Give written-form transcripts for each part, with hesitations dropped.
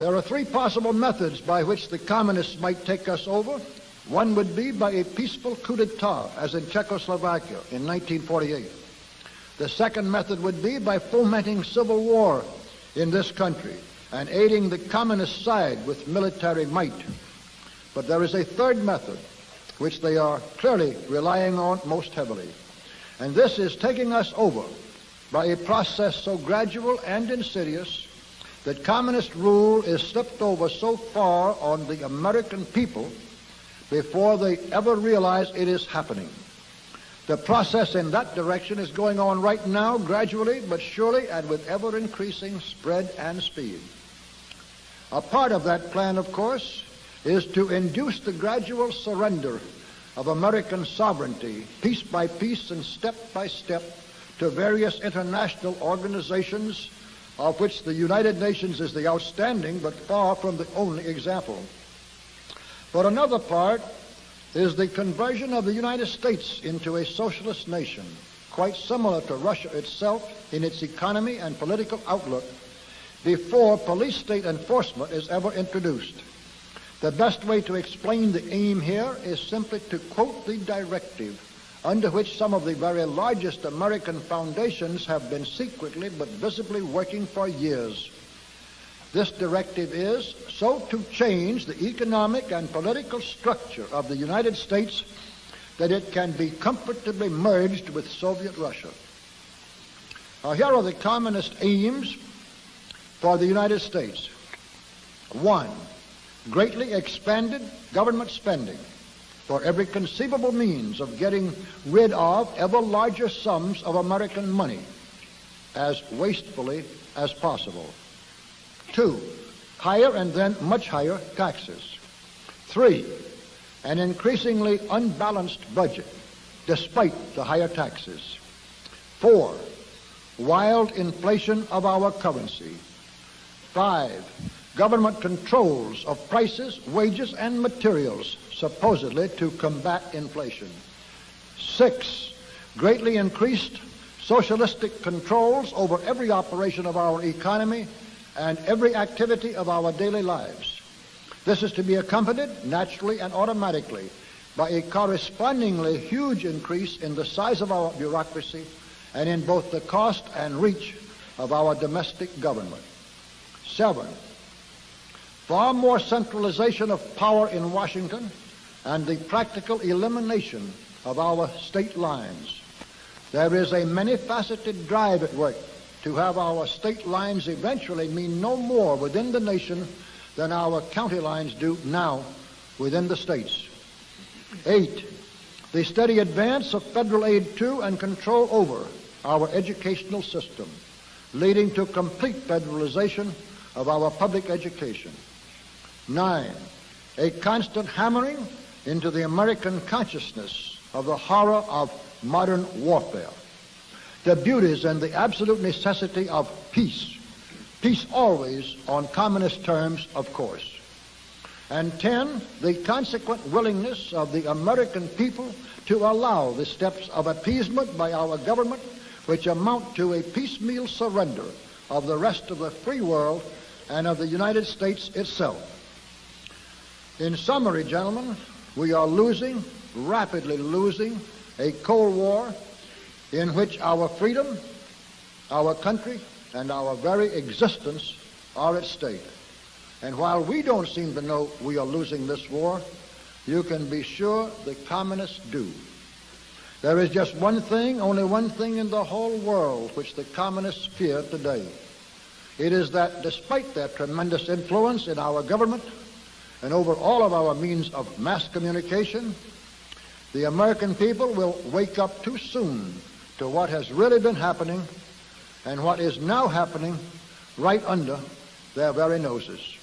There are three possible methods by which the communists might take us over. One would be by a peaceful coup d'etat, as in Czechoslovakia in 1948. The second method would be by fomenting civil war in this country and aiding the communist side with military might. But there is a third method, which they are clearly relying on most heavily, and this is taking us over by a process so gradual and insidious that communist rule is slipped over so far on the American people before they ever realize it is happening. The process in that direction is going on right now, gradually but surely, and with ever-increasing spread and speed. A part of that plan, of course, is to induce the gradual surrender of American sovereignty, piece by piece and step by step, to various international organizations, of which the United Nations is the outstanding but far from the only example. But another part is the conversion of the United States into a socialist nation, quite similar to Russia itself in its economy and political outlook, before police state enforcement is ever introduced. The best way to explain the aim here is simply to quote the directive under which some of the very largest American foundations have been secretly but visibly working for years. This directive is so to change the economic and political structure of the United States that it can be comfortably merged with Soviet Russia. Now, here are the communist aims for the United States. 1. Greatly expanded government spending for every conceivable means of getting rid of ever larger sums of American money as wastefully as possible. 2. Higher and then much higher taxes. 3. An increasingly unbalanced budget despite the higher taxes. 4. Wild inflation of our currency. 5. Government controls of prices, wages, and materials, supposedly to combat inflation. 6. Greatly increased socialistic controls over every operation of our economy and every activity of our daily lives. This is to be accompanied naturally and automatically by a correspondingly huge increase in the size of our bureaucracy and in both the cost and reach of our domestic government. 7. Far more centralization of power in Washington and the practical elimination of our state lines. There is a many-faceted drive at work to have our state lines eventually mean no more within the nation than our county lines do now within the states. 8. The steady advance of federal aid to and control over our educational system, leading to complete federalization of our public education. 9. A constant hammering into the American consciousness of the horror of modern warfare, the beauties and the absolute necessity of peace, peace always on communist terms, of course. And 10, the consequent willingness of the American people to allow the steps of appeasement by our government which amount to a piecemeal surrender of the rest of the free world and of the United States itself. In summary, gentlemen, we are losing, rapidly losing, a Cold War in which our freedom, our country, and our very existence are at stake. And while we don't seem to know we are losing this war, you can be sure the communists do. There is just one thing, only one thing in the whole world which the communists fear today. It is that despite their tremendous influence in our government and over all of our means of mass communication, the American people will wake up too soon to what has really been happening and what is now happening right under their very noses.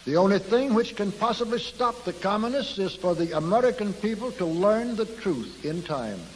The only thing which can possibly stop the communists is for the American people to learn the truth in time.